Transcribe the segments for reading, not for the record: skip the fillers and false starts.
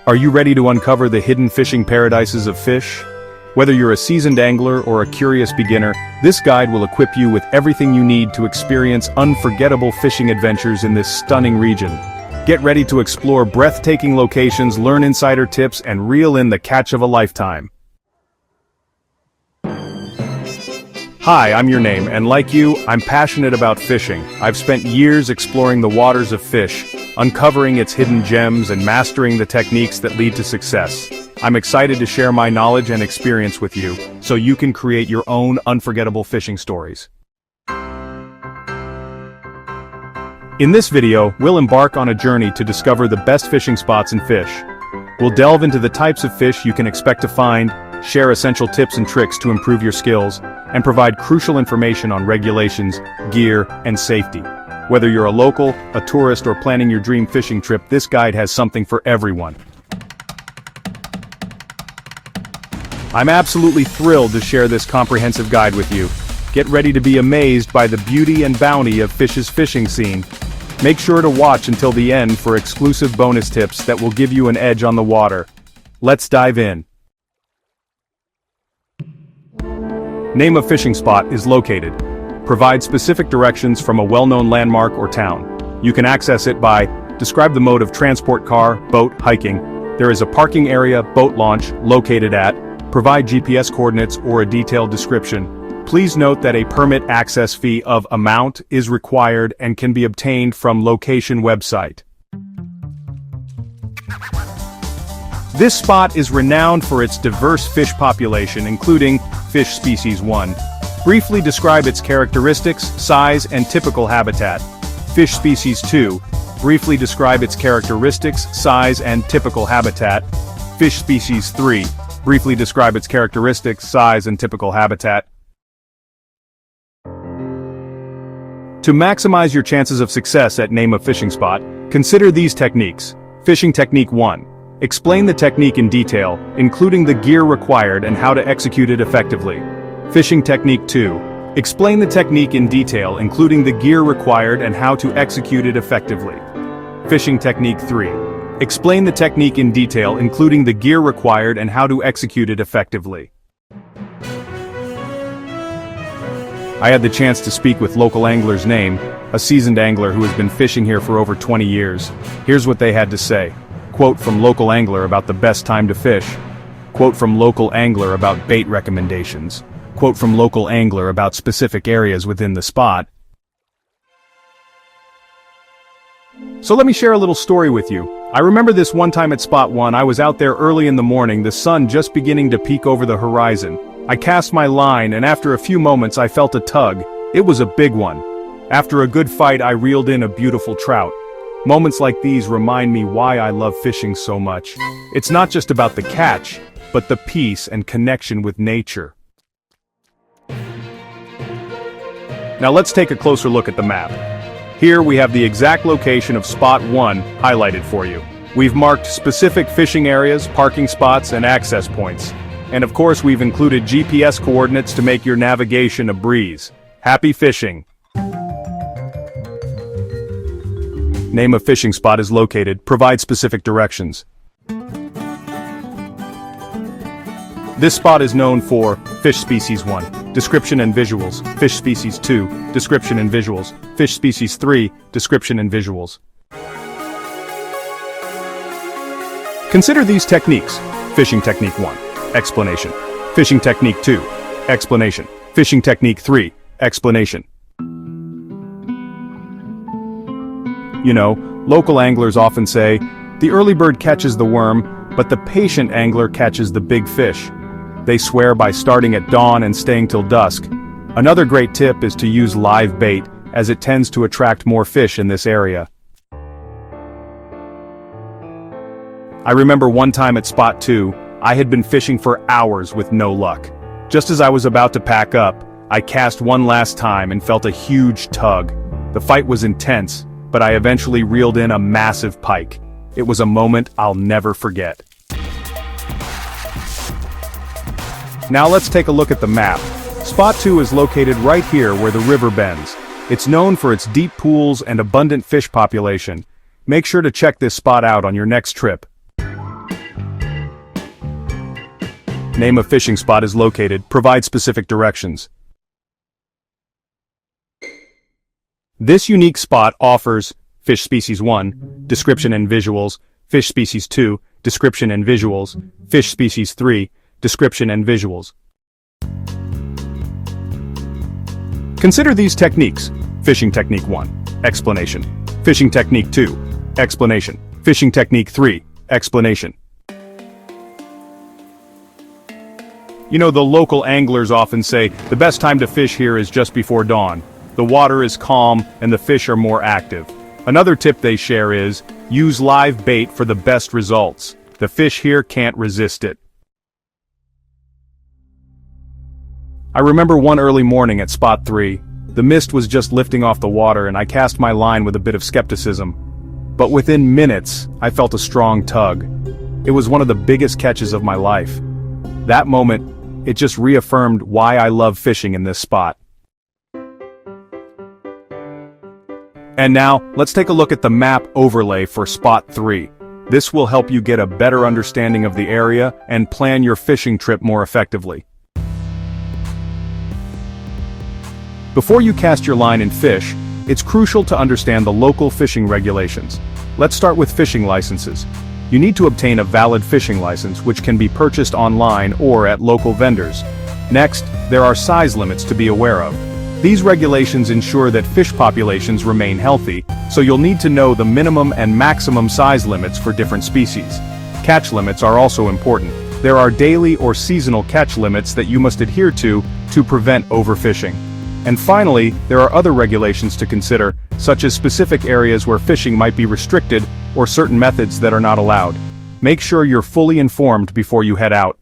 Are you ready to uncover the hidden fishing paradises of fish? Whether you're a seasoned angler or a curious beginner, this guide will equip you with everything you need to experience unforgettable fishing adventures in this stunning region. Get ready to explore breathtaking locations, learn insider tips, and reel in the catch of a lifetime. Hi, I'm your name, and like you, I'm passionate about fishing. I've spent years exploring the waters of fish, uncovering its hidden gems and mastering the techniques that lead to success. I'm excited to share my knowledge and experience with you, so you can create your own unforgettable fishing stories. In this video, we'll embark on a journey to discover the best fishing spots and fish. We'll delve into the types of fish you can expect to find, share essential tips and tricks to improve your skills, and provide crucial information on regulations, gear, and safety. Whether you're a local, a tourist, or planning your dream fishing trip, this guide has something for everyone. I'm absolutely thrilled to share this comprehensive guide with you. Get ready to be amazed by the beauty and bounty of fish's fishing scene. Make sure to watch until the end for exclusive bonus tips that will give you an edge on the water. Let's dive in. Name of fishing spot is located. Provide specific directions from a well-known landmark or town. You can access it by describe the mode of transport: car, boat, hiking. There is a parking area, boat launch, located at. Provide GPS coordinates or a detailed description. Please note that a permit access fee of amount is required and can be obtained from location website. This spot is renowned for its diverse fish population, including fish species 1. Briefly describe its characteristics, size, and typical habitat. Fish species 2. Briefly describe its characteristics, size, and typical habitat. Fish species 3. Briefly describe its characteristics, size, and typical habitat. To maximize your chances of success at Name a Fishing Spot, consider these techniques. Fishing Technique 1. Explain the technique in detail, including the gear required and how to execute it effectively. Fishing Technique 2. Explain the technique in detail, including the gear required and how to execute it effectively. Fishing Technique 3. Explain the technique in detail, including the gear required and how to execute it effectively. I had the chance to speak with local angler's name, a seasoned angler who has been fishing here for over 20 years. Here's what they had to say. Quote from local angler about the best time to fish. Quote from local angler about bait recommendations. Quote from local angler about specific areas within the spot. So let me share a little story with you. I remember this one time at spot 1. I was out there early in the morning, the sun just beginning to peek over the horizon. I cast my line, and after a few moments I felt a tug. It was a big one. After a good fight I reeled in a beautiful trout. Moments like these remind me why I love fishing so much. It's not just about the catch, but the peace and connection with nature. Now let's take a closer look at the map. Here we have the exact location of spot 1 highlighted for you. We've marked specific fishing areas, parking spots, and access points. And of course we've included GPS coordinates to make your navigation a breeze. Happy fishing! Name of fishing spot is located. Provide specific directions. This spot is known for fish species 1. Description and visuals. Fish species 2. Description and visuals. Fish species 3. Description and visuals. Consider these techniques. Fishing Technique 1. Explanation. Fishing Technique 2. Explanation. Fishing Technique 3. Explanation. You know, local anglers often say, the early bird catches the worm, but the patient angler catches the big fish. They swear by starting at dawn and staying till dusk. Another great tip is to use live bait, as it tends to attract more fish in this area. I remember one time at spot 2, I had been fishing for hours with no luck. Just as I was about to pack up, I cast one last time and felt a huge tug. The fight was intense, but I eventually reeled in a massive pike. It was a moment I'll never forget. Now let's take a look at the map. Spot 2 is located right here where the river bends. It's known for its deep pools and abundant fish population. Make sure to check this spot out on your next trip. Name of fishing spot is located, provide specific directions. This unique spot offers fish species 1, description and visuals, fish species 2, description and visuals, fish species 3, description and visuals. Consider these techniques. Fishing technique 1, explanation. Fishing technique 2, explanation. Fishing technique 3, explanation. You know, the local anglers often say, the best time to fish here is just before dawn. The water is calm and the fish are more active. Another tip they share is, use live bait for the best results. The fish here can't resist it. I remember one early morning at spot 3. The mist was just lifting off the water and I cast my line with a bit of skepticism. But within minutes, I felt a strong tug. It was one of the biggest catches of my life. That moment, it just reaffirmed why I love fishing in this spot. And now, let's take a look at the map overlay for spot 3. This will help you get a better understanding of the area and plan your fishing trip more effectively. Before you cast your line and fish, it's crucial to understand the local fishing regulations. Let's start with fishing licenses. You need to obtain a valid fishing license, which can be purchased online or at local vendors. Next, there are size limits to be aware of. These regulations ensure that fish populations remain healthy, so you'll need to know the minimum and maximum size limits for different species. Catch limits are also important. There are daily or seasonal catch limits that you must adhere to prevent overfishing. And finally, there are other regulations to consider, such as specific areas where fishing might be restricted or certain methods that are not allowed. Make sure you're fully informed before you head out.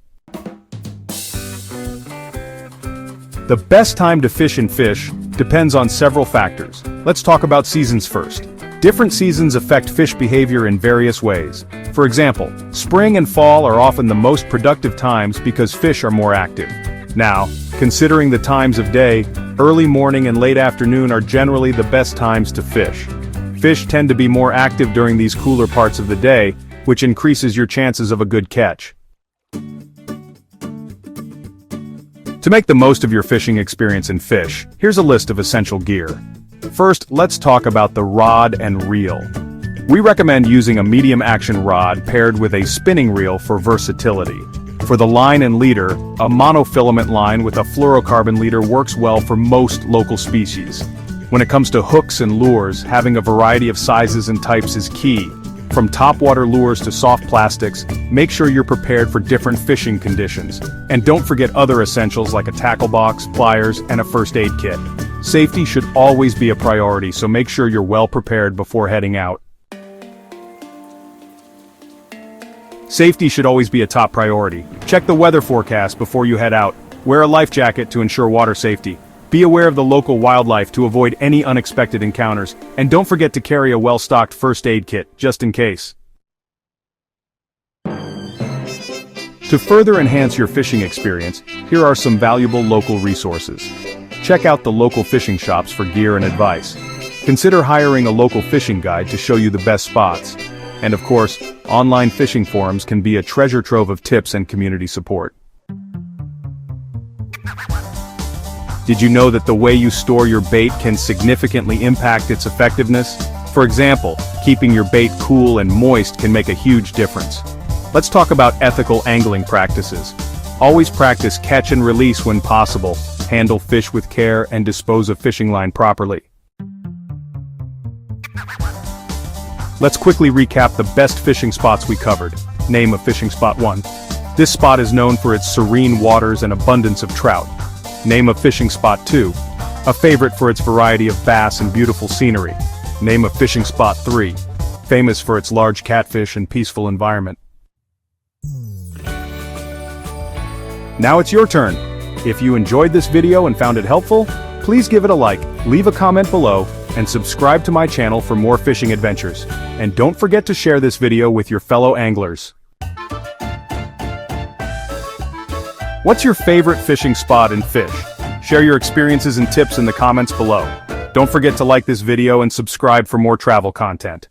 The best time to fish and fish depends on several factors. Let's talk about seasons first. Different seasons affect fish behavior in various ways. For example, spring and fall are often the most productive times because fish are more active. Now, considering the times of day, early morning and late afternoon are generally the best times to fish. Fish tend to be more active during these cooler parts of the day, which increases your chances of a good catch. To make the most of your fishing experience in fish, here's a list of essential gear. First, let's talk about the rod and reel. We recommend using a medium-action rod paired with a spinning reel for versatility. For the line and leader, a monofilament line with a fluorocarbon leader works well for most local species. When it comes to hooks and lures, having a variety of sizes and types is key. From topwater lures to soft plastics, make sure you're prepared for different fishing conditions. And don't forget other essentials like a tackle box, pliers, and a first aid kit. Safety should always be a priority, so make sure you're well prepared before heading out. Safety should always be a top priority. Check the weather forecast before you head out. Wear a life jacket to ensure water safety. Be aware of the local wildlife to avoid any unexpected encounters. And don't forget to carry a well-stocked first aid kit, just in case. To further enhance your fishing experience, here are some valuable local resources. Check out the local fishing shops for gear and advice. Consider hiring a local fishing guide to show you the best spots. And of course, online fishing forums can be a treasure trove of tips and community support. Did you know that the way you store your bait can significantly impact its effectiveness? For example, keeping your bait cool and moist can make a huge difference. Let's talk about ethical angling practices. Always practice catch and release when possible, handle fish with care, and dispose of fishing line properly. Let's quickly recap the best fishing spots we covered. Name of fishing spot 1. This spot is known for its serene waters and abundance of trout. Name of fishing spot 2. A favorite for its variety of bass and beautiful scenery. Name of fishing spot 3. Famous for its large catfish and peaceful environment. Now it's your turn. If you enjoyed this video and found it helpful, please give it a like, leave a comment below, and subscribe to my channel for more fishing adventures. And don't forget to share this video with your fellow anglers. What's your favorite fishing spot and fish? Share your experiences and tips in the comments below. Don't forget to like this video and subscribe for more travel content.